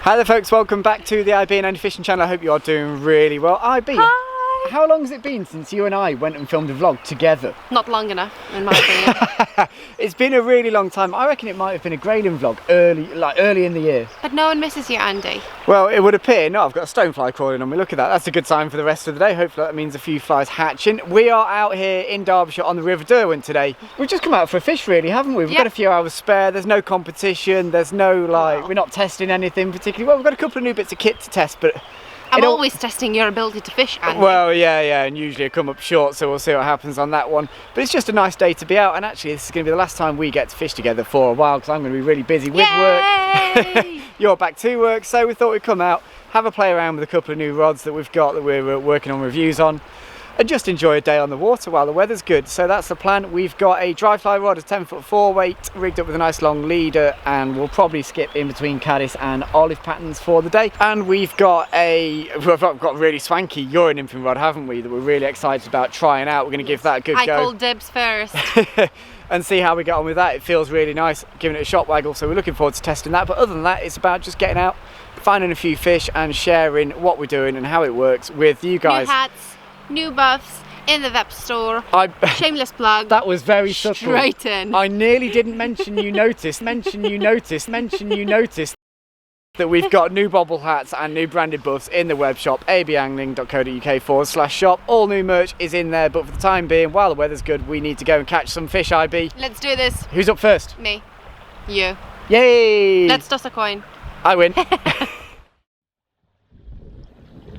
Hi there folks, welcome back to the IB and Andy Fishing channel. I hope you are doing really well. IB, hi! How long has it been since you and I went and filmed a vlog together? Not long enough, in my opinion. It's been a really long time. I reckon it might have been a Grayling vlog early in the year. But no one misses you, Andy. Well, it would appear. No, I've got a stonefly crawling on me. Look at that. That's a good sign for the rest of the day. Hopefully that means a few flies hatching. We are out here in Derbyshire on the River Derwent today. We've just come out for a fish really, haven't we? We've got a few hours spare. There's no competition. There's no we're not testing anything particularly. Well, we've got a couple of new bits of kit to test, but I'm always testing your ability to fish, Andy. Well, yeah, and usually I come up short, so we'll see what happens on that one. But it's just a nice day to be out, and actually this is going to be the last time we get to fish together for a while, because I'm going to be really busy with work. You're back to work, so we thought we'd come out, have a play around with a couple of new rods that we've got that we're working on reviews on, and just enjoy a day on the water while the weather's good. So that's the plan. We've got a dry fly rod, a 10-foot 4-weight, rigged up with a nice long leader, and we'll probably skip in between caddis and olive patterns for the day. And we've got we've got really swanky Euro nymphing rod, haven't we, that we're really excited about trying out. We're going to give that a good go. I call dibs first. And see how we get on with that. It feels really nice, giving it a shot waggle, so we're looking forward to testing that. But other than that, it's about just getting out, finding a few fish and sharing what we're doing and how it works with you guys. New hats, new buffs, in the web store. Shameless plug. That was very subtle. Straight in. I nearly didn't mention you noticed that we've got new bobble hats and new branded buffs in the web shop, abangling.co.uk/shop. All new merch is in there, but for the time being, while the weather's good, we need to go and catch some fish, IB. Let's do this. Who's up first? Me. You. Yay! Let's toss a coin. I win.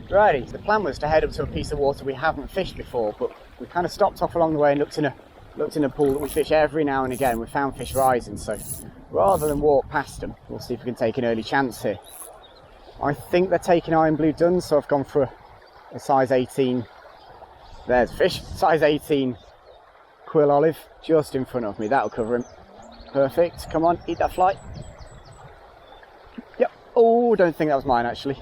Righty, the plan was to head up to a piece of water we haven't fished before, but we kind of stopped off along the way and looked in a pool that we fish every now and again. We found fish rising, so rather than walk past them, we'll see if we can take an early chance here. I think they're taking iron blue duns, so I've gone for a size 18. There's a fish, size 18 quill olive just in front of me. That'll cover him. Perfect. Come on, eat that fly. Yep. Oh, don't think that was mine actually.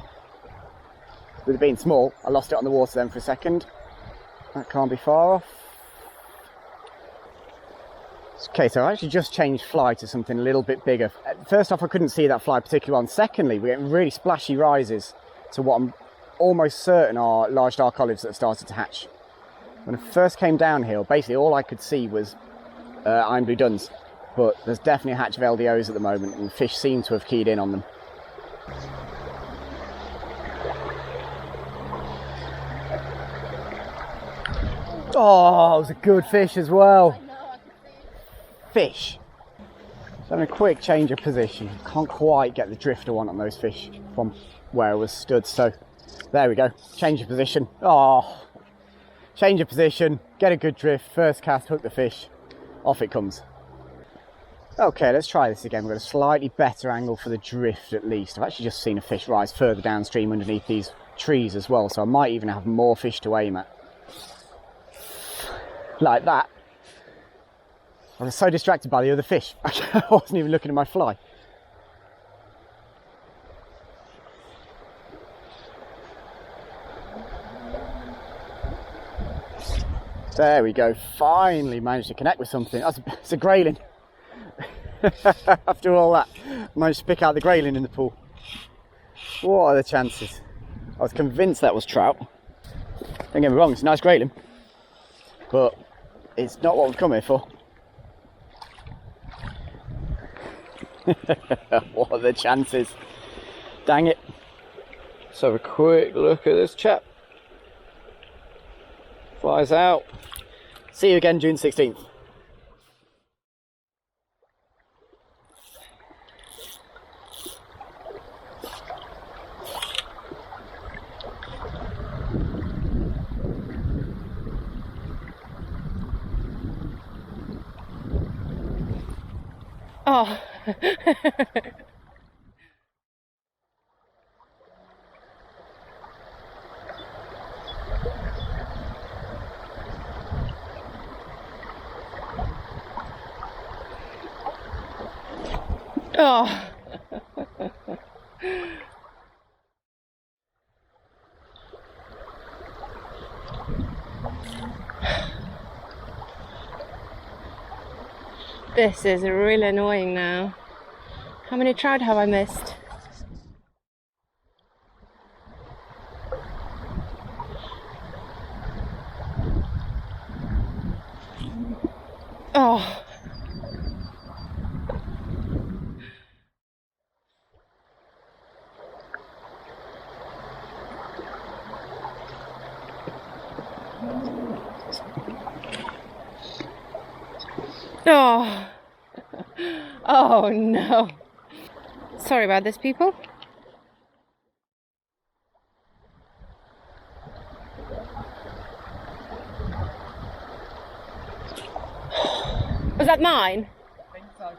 With it being small, I lost it on the water then for a second. That can't be far off. Okay, so I actually just changed fly to something a little bit bigger. First off, I couldn't see that fly particularly well. And secondly, we're getting really splashy rises to what I'm almost certain are large dark olives that have started to hatch. When I first came downhill, basically all I could see was iron blue duns. But there's definitely a hatch of LDOs at the moment, and fish seem to have keyed in on them. Oh, it was a good fish as well. Fish. So having a quick change of position. Can't quite get the drift I want on those fish from where I was stood. So there we go. Change of position. Oh, change of position. Get a good drift. First cast, hook the fish. Off it comes. Okay, let's try this again. We've got a slightly better angle for the drift at least. I've actually just seen a fish rise further downstream underneath these trees as well. So I might even have more fish to aim at. Like that. I was so distracted by the other fish. I wasn't even looking at my fly. There we go. Finally managed to connect with something. It's a Grayling. After all that, I managed to pick out the Grayling in the pool. What are the chances? I was convinced that was trout. Don't get me wrong, it's a nice Grayling, but it's not what we've come here for. What are the chances? Dang it. Let's have a quick look at this chap. Flies out. See you again June 16th. Oh. Oh. This is really annoying now. How many trout have I missed? Oh. Oh. Oh no. Sorry about this, people. Was that mine? I think so.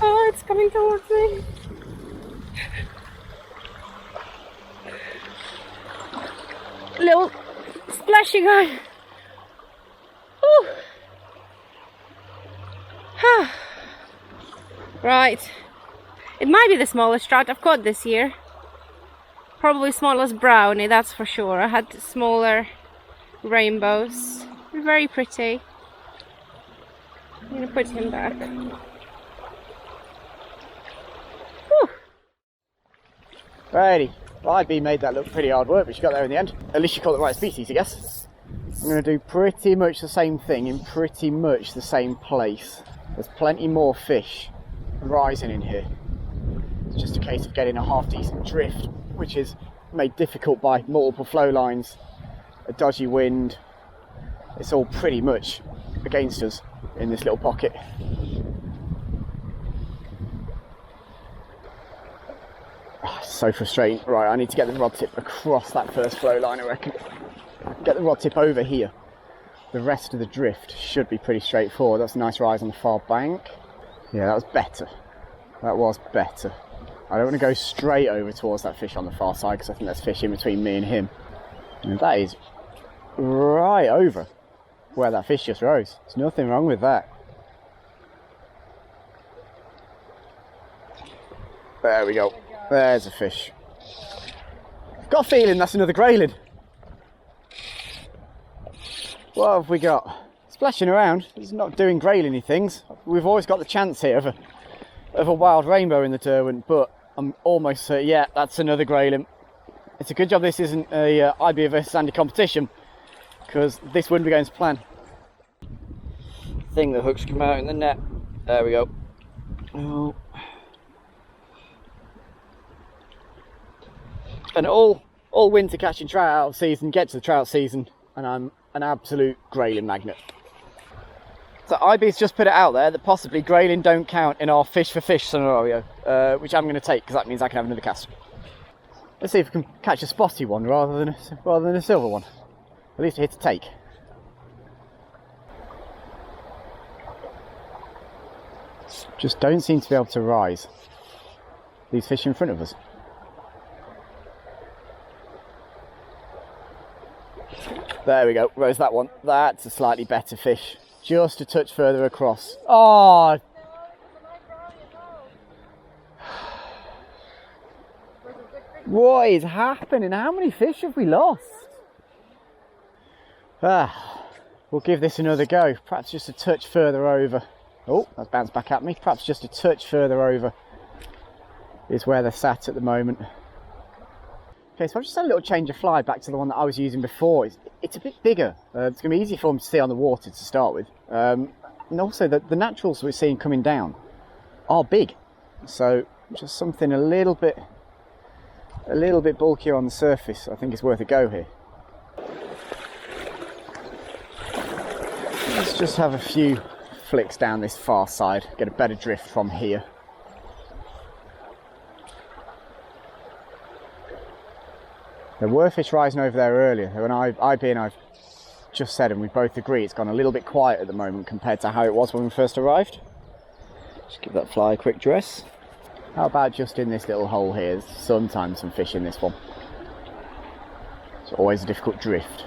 Oh, it's coming towards me. Little splashy guy. Ooh. Right. It might be the smallest trout I've caught this year. Probably smallest brownie, that's for sure. I had smaller rainbows. Very pretty. I'm gonna put him back. Whew. Righty. Well, IB made that look pretty hard work, but she got there in the end. At least she caught the right species, I guess. I'm going to do pretty much the same thing in pretty much the same place. There's plenty more fish rising in here. It's just a case of getting a half decent drift, which is made difficult by multiple flow lines, a dodgy wind. It's all pretty much against us in this little pocket. Oh, so frustrating. Right, I need to get the rod tip across that first flow line, I reckon. Get the rod tip over here. The rest of the drift should be pretty straightforward. That's a nice rise on the far bank. Yeah, that was better. That was better. I don't want to go straight over towards that fish on the far side because I think there's fish in between me and him. And that is right over where that fish just rose. There's nothing wrong with that. There we go. There's a fish. Got a feeling that's another grayling. What have we got? Splashing around. It's not doing grayling-y things. We've always got the chance here of a wild rainbow in the Derwent, but I'm almost certain, yeah, that's another grayling. It's a good job this isn't a IB versus Sandy competition, because this wouldn't be going to plan. I think the hook's come out in the net. There we go. Oh. Spent all winter catching trout out of season, get to the trout season, and I'm an absolute grayling magnet. So IB's just put it out there that possibly grayling don't count in our fish for fish scenario, which I'm going to take because that means I can have another cast. Let's see if we can catch a spotty one rather than a silver one. At least a hit to take. Just don't seem to be able to rise these fish in front of us. There we go, rose that one. That's a slightly better fish. Just a touch further across. Oh! What is happening? How many fish have we lost? We'll give this another go. Perhaps just a touch further over. Oh, that's bounced back at me. Perhaps just a touch further over is where they're sat at the moment. Okay, so I've just had a little change of fly back to the one that I was using before. It's a bit bigger. It's going to be easy for them to see on the water to start with. And also the naturals we're seeing coming down are big. So just something a little bit bulkier on the surface I think is worth a go here. Let's just have a few flicks down this far side, get a better drift from here. There were fish rising over there earlier. When IB and I've just said, and we both agree, it's gone a little bit quiet at the moment compared to how it was when we first arrived. Just give that fly a quick dress. How about just in this little hole here? There's sometimes some fish in this one. It's always a difficult drift.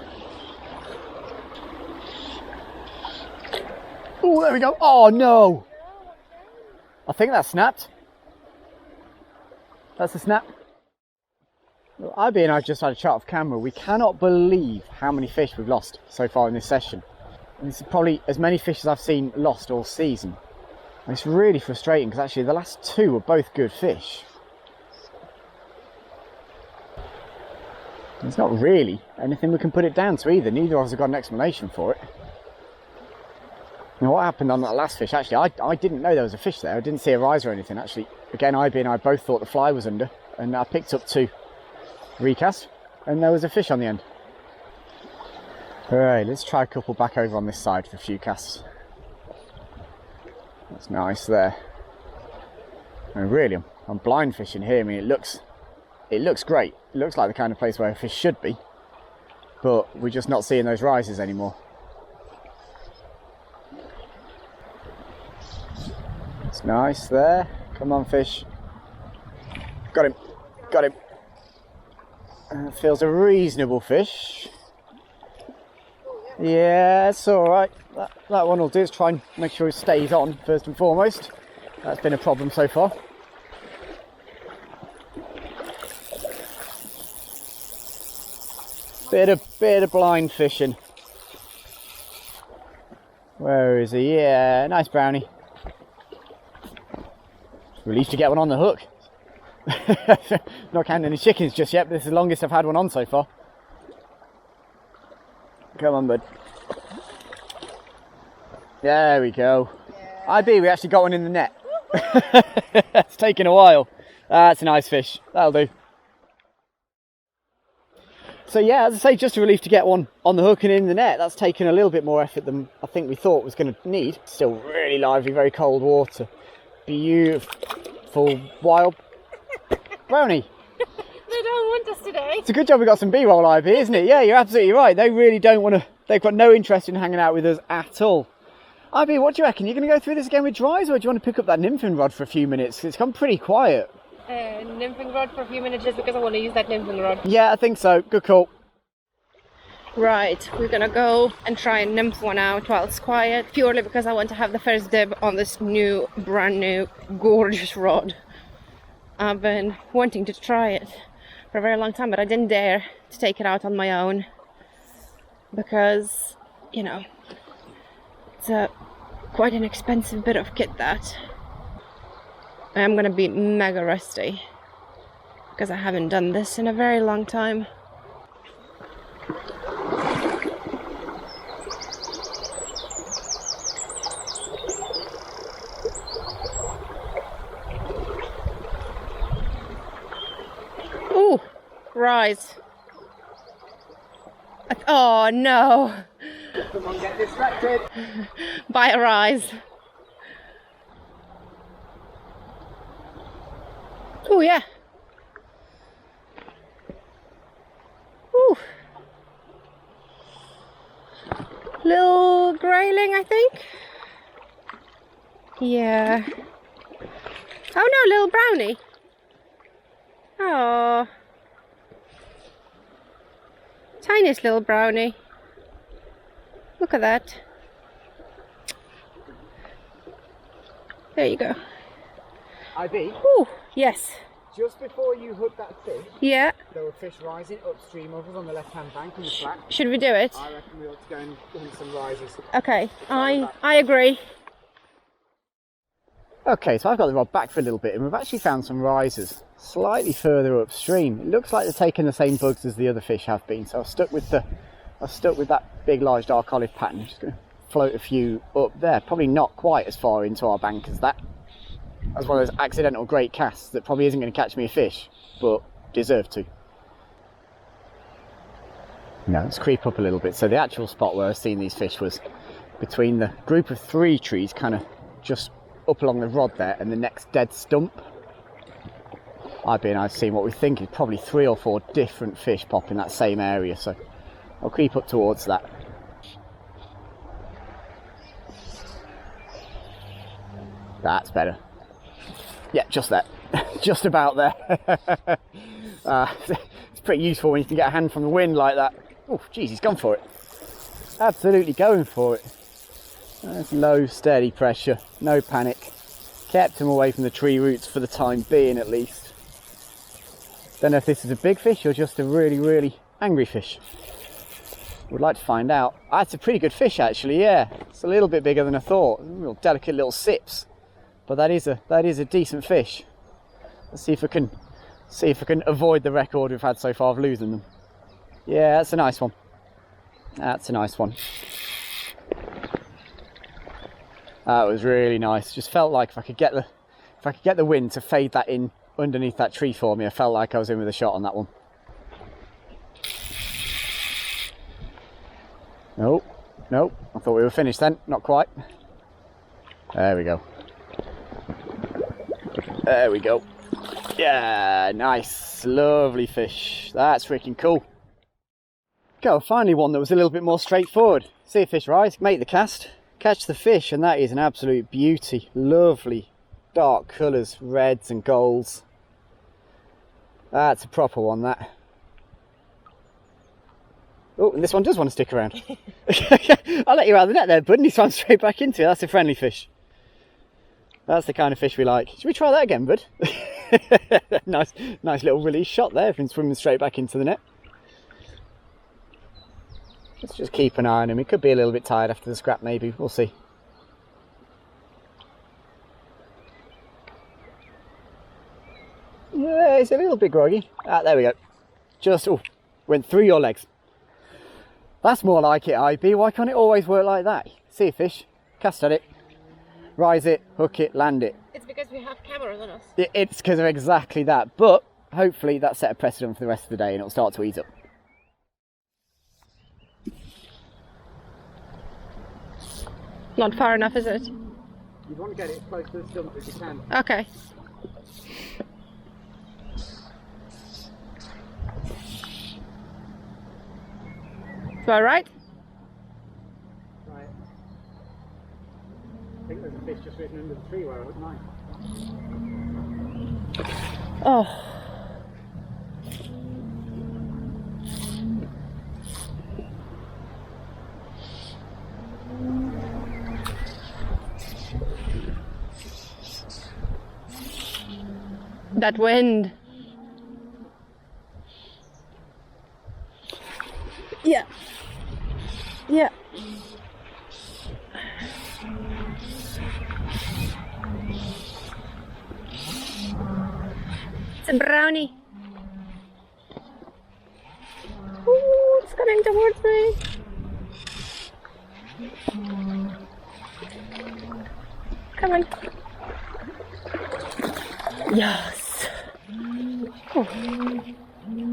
Oh, there we go. Oh no! I think that snapped. That's a snap. Well, Ivy and I just had a chat off camera. We cannot believe how many fish we've lost so far in this session. And this is probably as many fish as I've seen lost all season. And it's really frustrating because actually the last two were both good fish. There's not really anything we can put it down to either. Neither of us have got an explanation for it. Now what happened on that last fish, actually I didn't know there was a fish there. I didn't see a rise or anything. Actually, again, Ivy and I both thought the fly was under, and I picked up two recast and there was a fish on the end. Alright, let's try a couple back over on this side for a few casts. That's nice there. And really, I'm blind fishing here. I mean, it looks great. It looks like the kind of place where a fish should be, but we're just not seeing those rises anymore. It's nice there. Come on, fish. Got him. Got him. Feels a reasonable fish. Yeah, it's alright. That one will do. Let's try and make sure it stays on first and foremost. That's been a problem so far. Bit of blind fishing. Where is he? Yeah, nice brownie. Relieved to get one on the hook. Not counting any chickens just yet, but this is the longest I've had one on so far. Come on, bud. There we go. Yeah. IB, we actually got one in the net. It's taken a while. That's a nice fish. That'll do. So yeah, as I say, just a relief to get one on the hook and in the net. That's taken a little bit more effort than I think we thought was going to need. Still really lively, very cold water. Beautiful wild brownie. They don't want us today. It's a good job we got some B-roll, IB, isn't it? Yeah, you're absolutely right. They really don't want to. They've got no interest in hanging out with us at all. IB, what do you reckon? You're going to go through this again with dries, or do you want to pick up that nymphing rod for a few minutes? It's gone pretty quiet. Nymphing rod for a few minutes just because I want to use that nymphing rod. Yeah, I think so. Good call. Right, we're gonna go and try and nymph one out while it's quiet, purely because I want to have the first dib on this new, brand new, gorgeous rod. I've been wanting to try it for a very long time, but I didn't dare to take it out on my own because, you know, it's quite an expensive bit of kit that. I am gonna be mega rusty because I haven't done this in a very long time. Ooh, rise. Oh no. Come on, get distracted. By a rise. Oh yeah. Ooh. Little grayling, I think. Yeah. Oh no, little brownie. Oh. Tiniest little brownie. Look at that. There you go. IB? Ooh, yes. Just before you hook that fish, Yeah. there were fish rising upstream of us on the left-hand bank in the flat. Should we do it? I reckon we ought to go and hunt some rises. Okay, I agree. Okay, so I've got the rod back for a little bit and we've actually found some rises slightly further upstream. It looks like they're taking the same bugs as the other fish have been, so I've stuck with that big large dark olive pattern. I'm just going to float a few up there. Probably not quite as far into our bank as that. That's one of those accidental great casts that probably isn't going to catch me a fish, but deserve to. Now let's creep up a little bit. So the actual spot where I've seen these fish was between the group of 3 trees, kind of just up along the rod there, and the next dead stump. IB and I've seen what we think is probably 3 or 4 different fish pop in that same area, so I'll creep up towards that. That's better. Yeah, just there. Just about there. It's pretty useful when you can get a hand from the wind like that. Oh, geez, he's gone for it. Absolutely going for it. That's low, steady pressure. No panic. Kept him away from the tree roots for the time being, at least. Don't know if this is a big fish or just a really, really angry fish. Would like to find out. Ah, it's a pretty good fish actually, yeah. It's a little bit bigger than I thought. Real delicate little sips. But that is a decent fish. Let's see if I can avoid the record we've had so far of losing them. Yeah, that's a nice one. That's a nice one. That was really nice. Just felt like if I could get the wind to fade that in underneath that tree for me, I felt like I was in with a shot on that one. Nope, nope. I thought we were finished then. Not quite. There we go. There we go. Yeah, nice, lovely fish. That's freaking cool. Go, finally one that was a little bit more straightforward. See a fish rise, make the cast, catch the fish, and that is an absolute beauty. Lovely dark colours, reds and golds. That's a proper one, that. Oh, and this one does want to stick around. I'll let you out of the net there, bud, and he swam straight back into it. That's a friendly fish. That's the kind of fish we like. Should we try that again, bud? Nice little release shot there from swimming straight back into the net. Let's just keep an eye on him. He could be a little bit tired after the scrap, maybe. We'll see. Yeah, he's a little bit groggy. Ah, there we go. Just, oh, went through your legs. That's more like it, IB. Why can't it always work like that? See a fish, cast at it, rise it, hook it, land it. It's because we have cameras on us. It's because of exactly that. But hopefully that set a precedent for the rest of the day and it'll start to ease up. Not far enough, is it? You want to get it as close to the stump as you can. Okay. All right. Right. I think there's a fish just written under the tree where I hooked mine. Oh. That wind. Yeah. Yeah. It's a brownie. Ooh, it's coming towards me. Come on. Yes. Oh.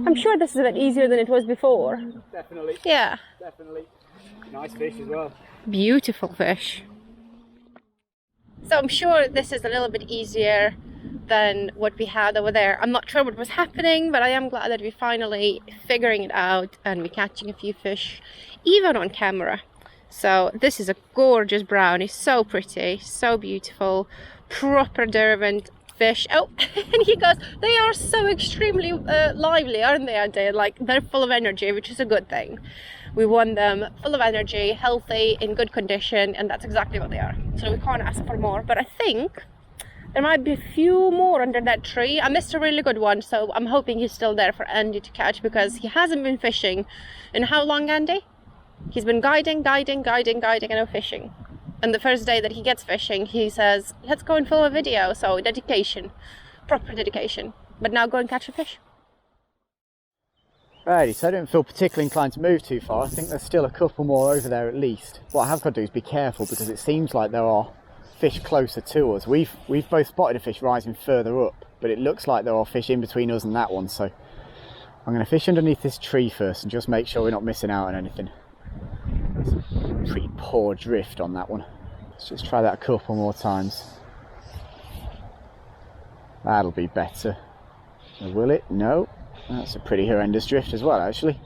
I'm sure this is a bit easier than it was before. Definitely. Yeah. Definitely. Nice fish as well. Beautiful fish. So I'm sure this is a little bit easier than what we had over there. I'm not sure what was happening, but I am glad that we're finally figuring it out and we're catching a few fish, even on camera. So this is a gorgeous brownie, so pretty, so beautiful, proper Derwent fish. Oh, and he goes, they are so extremely lively, aren't they? Like, they're full of energy, which is a good thing. We want them full of energy, healthy, in good condition, and that's exactly what they are. So we can't ask for more, but I think there might be a few more under that tree. I missed a really good one, so I'm hoping he's still there for Andy to catch, because he hasn't been fishing in how long, Andy? He's been guiding and no fishing. And the first day that he gets fishing, he says, let's go and film a video. So dedication, proper dedication. But now go and catch a fish. Righty, so I don't feel particularly inclined to move too far. I think there's still a couple more over there at least. What I have got to do is be careful, because it seems like there are fish closer to us. We've both spotted a fish rising further up, but it looks like there are fish in between us and that one. So I'm going to fish underneath this tree first and just make sure we're not missing out on anything. There's pretty poor drift on that one. Let's just try that a couple more times. That'll be better. Will it? No. That's a pretty horrendous drift as well, actually.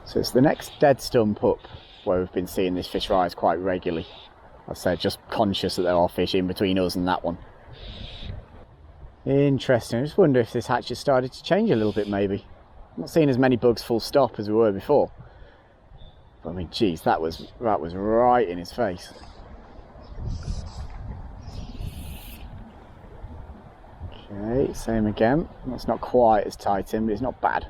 So it's the next dead stump up where we've been seeing this fish rise quite regularly. I said, just conscious that there are fish in between us and that one. Interesting. I just wonder if this hatch has started to change a little bit, maybe. I'm not seeing as many bugs full stop as we were before. But I mean, geez, that was right in his face. Okay, same again. That's not quite as tight in, but it's not bad.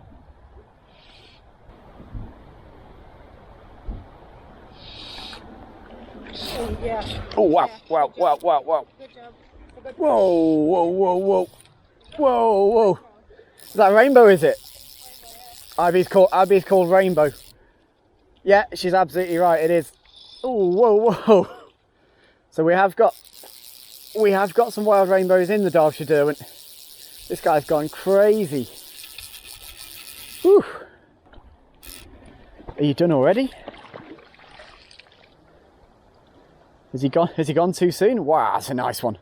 Oh, yeah. Oh, wow, wow, wow, wow, wow. Good job. Whoa, whoa, whoa, whoa. Whoa, whoa. Is that rainbow, is it? Ivy's called rainbow. Yeah, she's absolutely right, it is. Oh, whoa, whoa. So we have got some wild rainbows in the Derbyshire Derwent. This guy's gone crazy. Whew. Are you done already? Has he gone too soon? Wow, that's a nice one.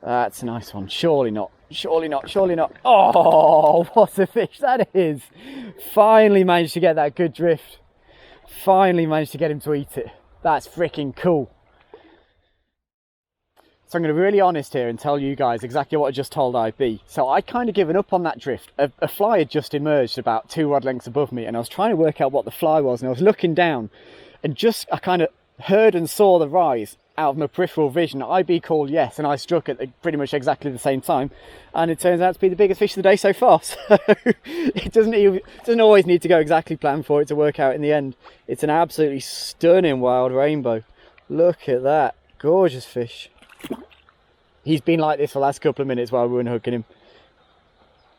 That's a nice one. Surely not. Surely not. Surely not. Oh, what a fish that is. Finally managed to get that good drift. Finally managed to get him to eat it. That's freaking cool. So I'm going to be really honest here and tell you guys exactly what I just told IB. So I'd kind of given up on that drift. A fly had just emerged about 2 rod lengths above me, and I was trying to work out what the fly was, and I was looking down and I kind of heard and saw the rise out of my peripheral vision. IB called yes, and I struck at pretty much exactly the same time, and it turns out to be the biggest fish of the day so far. So it doesn't always need to go exactly planned for it to work out in the end. It's an absolutely stunning wild rainbow. Look at that, gorgeous fish. He's been like this for the last couple of minutes while we were unhooking him.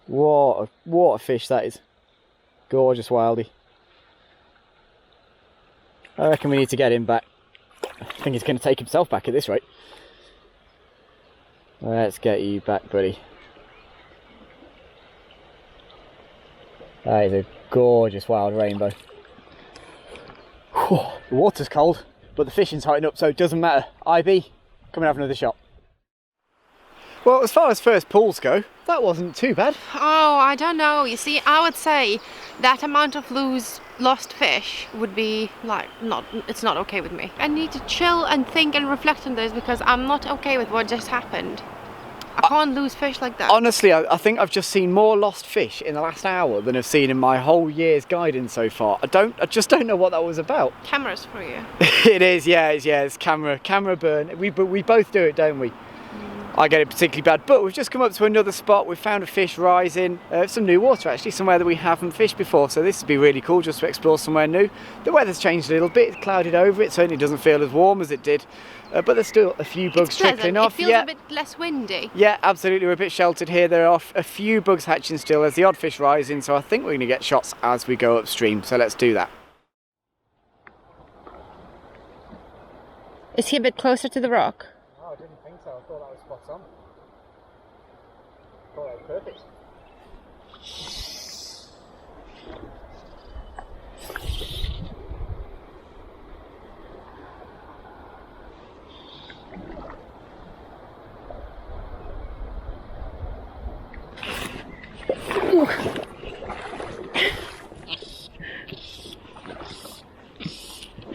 What a fish that is. Gorgeous wildie. I reckon we need to get him back. I think he's going to take himself back at this rate. Let's get you back, buddy. That is a gorgeous wild rainbow. Whew, the water's cold, but the fishing's hotting up, so it doesn't matter. IB, come and have another shot. Well, as far as first pulls go, that wasn't too bad. Oh, I don't know. You see, I would say that amount of lost fish would be like it's not okay with me. I need to chill and think and reflect on this because I'm not okay with what just happened. I can't lose fish like that. Honestly, I think I've just seen more lost fish in the last hour than I've seen in my whole year's guiding so far. I just don't know what that was about. Cameras for you. It is, yeah, it's camera burn. We both do it, don't we? I get it particularly bad, but we've just come up to another spot. We've found a fish rising, some new water actually, somewhere that we haven't fished before, so this would be really cool just to explore somewhere new. The weather's changed a little bit, it's clouded over, it certainly doesn't feel as warm as it did, but there's still a few bugs trickling off. It feels a bit less windy. Yeah, absolutely, we're a bit sheltered here. There are a few bugs hatching still, there's the odd fish rising, so I think we're going to get shots as we go upstream, so let's do that. Is he a bit closer to the rock? I didn't think so. I thought that was spot on. I thought that was perfect.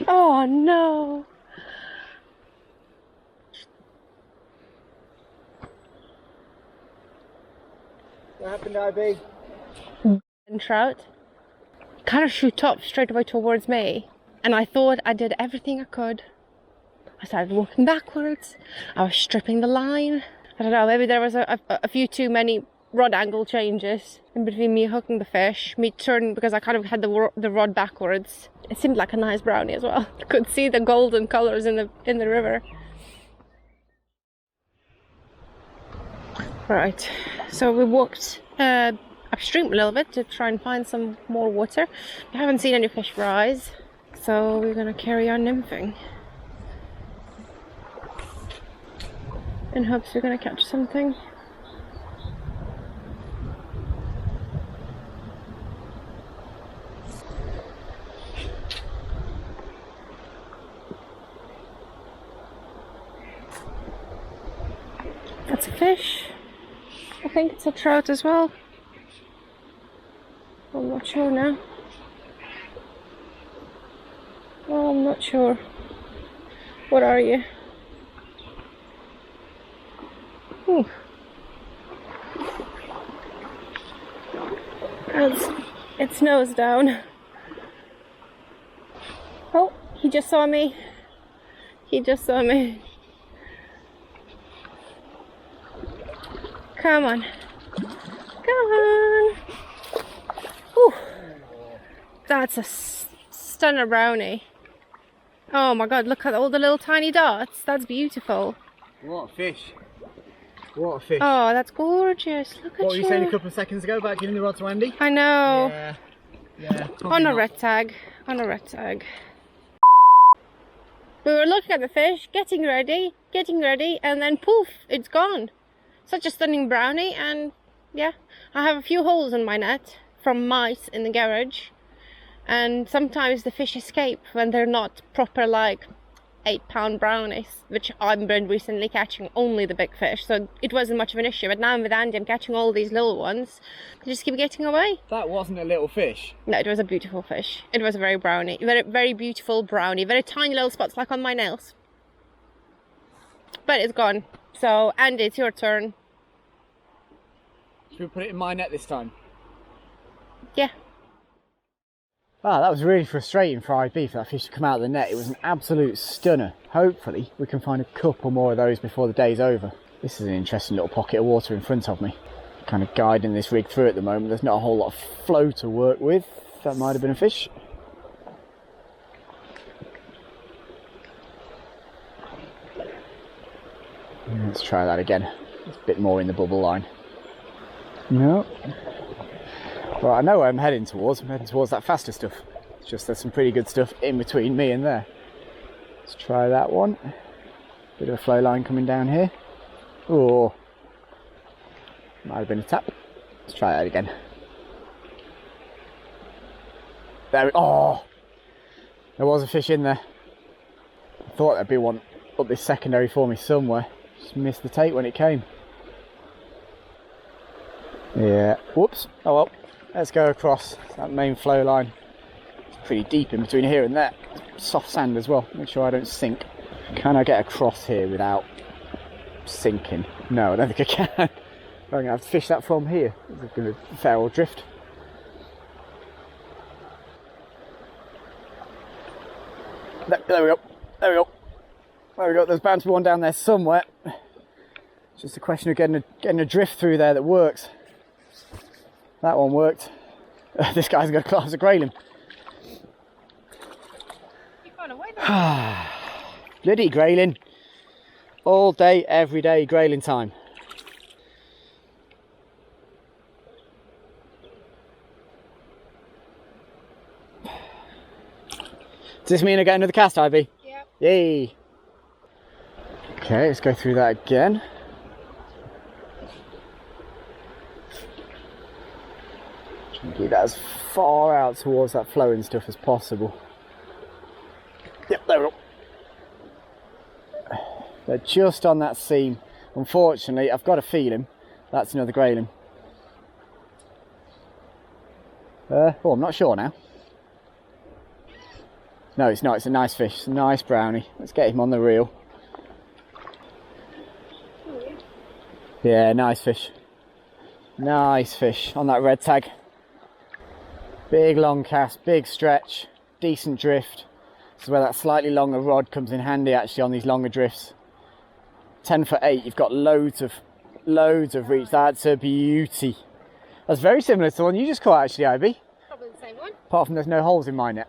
Oh no! What happened, IB? And trout kind of shoot up straight away towards me, and I thought I did everything I could. I started walking backwards. I was stripping the line. I don't know, maybe there was a few too many rod angle changes in between me hooking the fish, me turning because I kind of had the rod backwards. It seemed like a nice brownie as well. I could see the golden colors in the river. Right, so we walked upstream a little bit to try and find some more water. We haven't seen any fish rise, so we're gonna carry on nymphing in hopes we're gonna catch something. That's a fish. I think it's a trout as well. I'm not sure now. Oh, I'm not sure. What are you? It's nose down. Oh, he just saw me. Come on. Come on. Whew. That's a stunner brownie. Oh my god, look at all the little tiny dots. That's beautiful. What a fish. What a fish. Oh, that's gorgeous. Look at you. What were you saying a couple of seconds ago about giving the rod to Andy? I know. Yeah. Yeah. On a red tag. On a red tag. We were looking at the fish, getting ready, and then poof, it's gone. Such a stunning brownie, and yeah, I have a few holes in my net from mice in the garage, and sometimes the fish escape when they're not proper like 8-pound brownies, which I've been recently catching only the big fish, so it wasn't much of an issue. But now with Andy, I'm catching all these little ones. They just keep getting away. That wasn't a little fish. No, it was a beautiful fish. It was a very brownie, very beautiful brownie, very tiny little spots like on my nails. But it's gone. So Andy, it's your turn. Should we put it in my net this time? Yeah. Ah, that was really frustrating for IB for that fish to come out of the net. It was an absolute stunner. Hopefully we can find a couple more of those before the day's over. This is an interesting little pocket of water in front of me. Kind of guiding this rig through at the moment. There's not a whole lot of flow to work with. That might have been a fish. Let's try that again. It's a bit more in the bubble line. No. Well, I know where I'm heading towards. I'm heading towards that faster stuff. It's just there's some pretty good stuff in between me and there. Let's try that one. Bit of a flow line coming down here. Oh, might have been a tap. Let's try that again. There we go. Oh, there was a fish in there. I thought there'd be one up this secondary for me somewhere. Just missed the take when it came. Yeah, whoops. Oh well. Let's go across that main flow line. It's pretty deep in between here and there. Soft sand as well. Make sure I don't sink. Can I get across here without sinking? No, I don't think I can. I'm going to have to fish that from here. It's going to fair or drift. There we go. There we go. There we go. There's bound to be one down there somewhere. It's just a question of getting a drift through there that works. That one worked. This guy's got a class of Grayling. Bloody Grayling. All day, every day, Grayling time. Does this mean I get another cast, Ivy? Yep. Yay. Okay, let's go through that again. Keep that as far out towards that flowing stuff as possible. Yep, there we go. They're just on that seam. Unfortunately, I've got a feeling that's another Grayling. Oh, I'm not sure now. No, it's not. It's a nice fish. It's a nice brownie. Let's get him on the reel. Yeah, nice fish. Nice fish on that red tag. Big long cast, big stretch, decent drift. This is where that slightly longer rod comes in handy actually on these longer drifts. 10'8", you've got loads of reach. That's a beauty. That's very similar to the one you just caught actually, Ivy. Probably the same one. Apart from there's no holes in my net.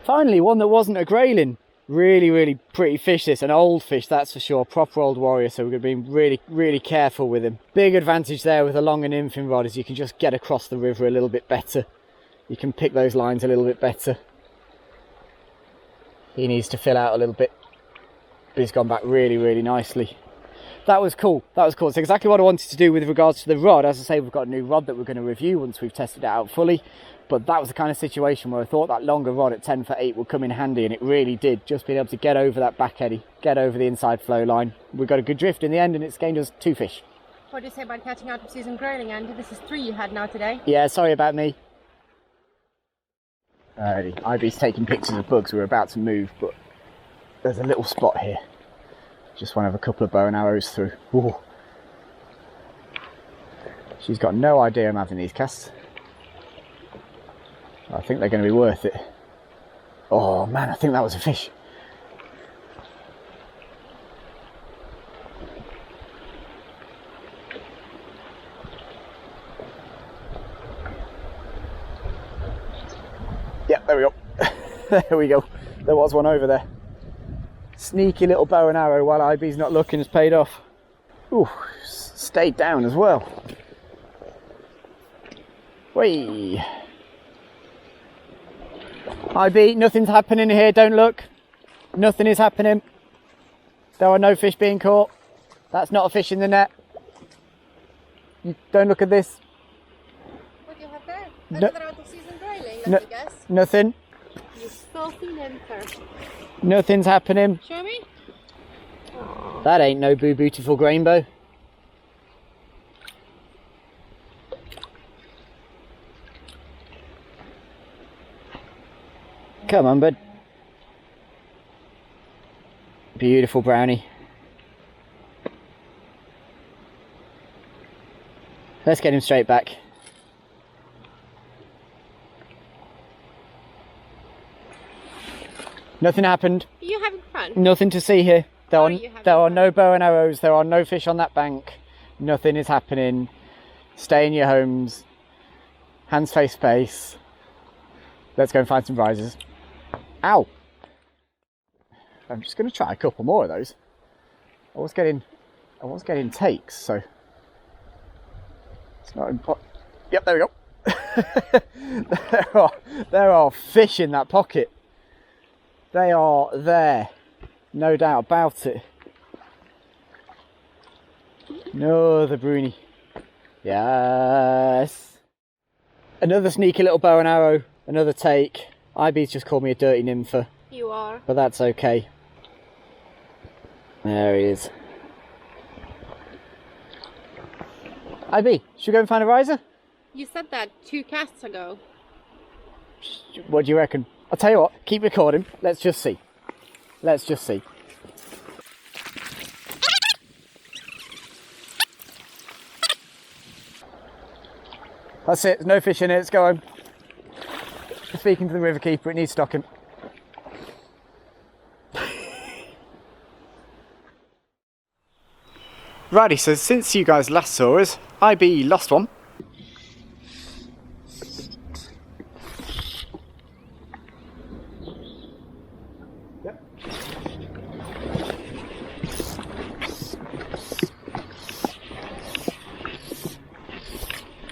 Finally, one that wasn't a Grayling. Really, really pretty fish this. An old fish, that's for sure. Proper old warrior, so we're going to be really, really careful with him. Big advantage there with a longer nymphing rod is you can just get across the river a little bit better. You can pick those lines a little bit better. He needs to fill out a little bit, but he's gone back really, really nicely. That was cool. That was cool. It's exactly what I wanted to do with regards to the rod. As I say, we've got a new rod that we're going to review once we've tested it out fully. But that was the kind of situation where I thought that longer rod at 10'8" would come in handy, and it really did. Just being able to get over that back eddy, get over the inside flow line. We got a good drift in the end, and it's gained us 2 fish. What do you say about catching out of season Grayling, Andy? This is 3 you had now today. Yeah, sorry about me. Alrighty, Ivy's taking pictures of bugs. We're about to move, but there's a little spot here. Just want to have a couple of bow and arrows through. Ooh. She's got no idea I'm having these casts. I think they're going to be worth it. Oh man, I think that was a fish. There we go. There we go. There was one over there. Sneaky little bow and arrow while IB's not looking has paid off. Ooh, stayed down as well. Whee! IB, nothing's happening here, don't look. Nothing is happening. There are no fish being caught. That's not a fish in the net. You don't look at this. What do you have there? No, Another out of season grayling, let me guess. Nothing. You salty nympher. Nothing's happening. Show me. That ain't no boo beautiful rainbow. Come on, bud. Beautiful brownie. Let's get him straight back. Nothing happened. Are you having fun? Nothing to see here. There are fun? no bow and arrows. There are no fish on that bank. Nothing is happening. Stay in your homes. Hands face face. Let's go and find some risers. Ow! I'm just going to try a couple more of those. I was getting takes, so it's not important. Yep, there we go. there are fish in that pocket. They are there, no doubt about it. No, the bruni. Yes. Another sneaky little bow and arrow. Another take. IB's just called me a dirty nympher. You are. But that's okay. There he is. IB, should we go and find a riser? You said that 2 casts ago. What do you reckon? I'll tell you what, keep recording. Let's just see. Let's just see. That's it, there's no fish in it, let's go home. Speaking to the river keeper, it needs stocking. Righty, so since you guys last saw us, IB lost one. Yep.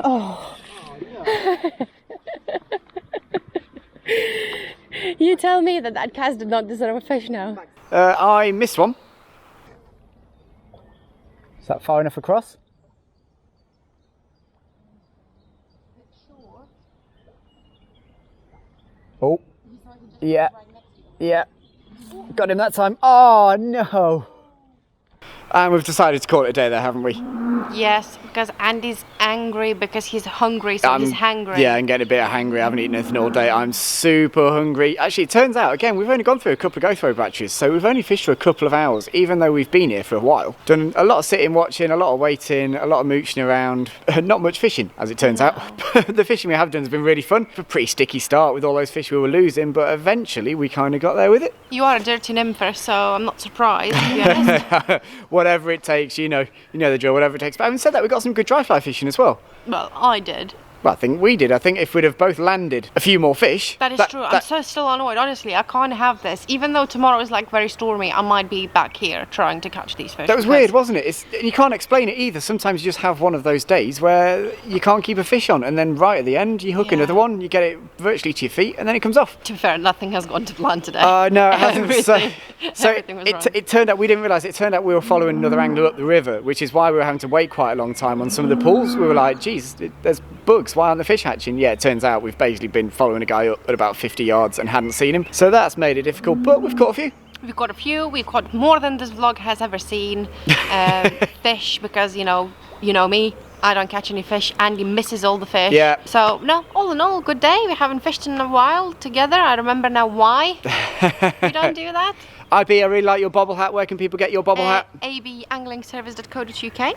Oh. You tell me that cast did not deserve a fish now. I missed one. Is that far enough across? Oh, yeah, yeah. Got him that time. Oh no! And we've decided to call it a day there, haven't we? Yes, because Andy's angry because he's hungry, so he's hangry. Yeah, I'm getting a bit hangry. I haven't eaten anything all day. I'm super hungry. Actually, it turns out, again, we've only gone through a couple of go-throw batches, so we've only fished for a couple of hours, even though we've been here for a while. Done a lot of sitting, watching, a lot of waiting, a lot of mooching around. Not much fishing, as it turns out. The fishing we have done has been really fun. A pretty sticky start with all those fish we were losing, but eventually we kind of got there with it. You are a dirty nympher, so I'm not surprised, to be honest. Whatever it takes, you know the drill, whatever it takes. But having said that, we got some good dry fly fishing as well. Well, I did. Well, I think we did. I think if we'd have both landed a few more fish... That is true. I'm so still annoyed. Honestly, I can't have this. Even though tomorrow is like very stormy, I might be back here trying to catch these fish. That was weird, wasn't it? You can't explain it either. Sometimes you just have one of those days where you can't keep a fish on, and then right at the end, you hook another one, you get it virtually to your feet, and then it comes off. To be fair, nothing has gone to plan today. No, it hasn't. So everything was wrong. It turned out, we didn't realise, it turned out we were following another angler up the river, which is why we were having to wait quite a long time on some of the pools. We were like, geez, there's bugs, why aren't the fish hatching? Yeah, it turns out we've basically been following a guy up at about 50 yards and hadn't seen him. So that's made it difficult, but we've caught a few. We've caught a few. We've caught more than this vlog has ever seen. Fish, because you know me, I don't catch any fish. Andy misses all the fish. Yeah. So no, all in all, good day. We haven't fished in a while together. I remember now why we don't do that. IB, I really like your bobble hat. Where can people get your bobble hat? abanglingservice.co.uk.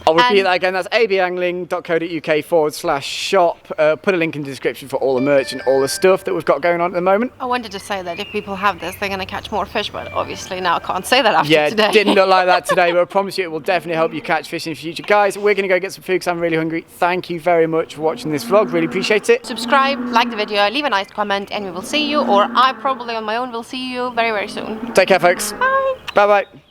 I'll repeat that again, that's abangling.co.uk/shop. Put a link in the description for all the merch and all the stuff that we've got going on at the moment. I wanted to say that if people have this, they're going to catch more fish, but obviously now I can't say that after today. Yeah, didn't look like that today, but I promise you it will definitely help you catch fish in the future. Guys, we're going to go get some food because I'm really hungry. Thank you very much for watching this vlog, really appreciate it. Subscribe, like the video, leave a nice comment, and we will see you, or I probably on my own will see you very, very soon. Take care, folks. Bye. Bye-bye.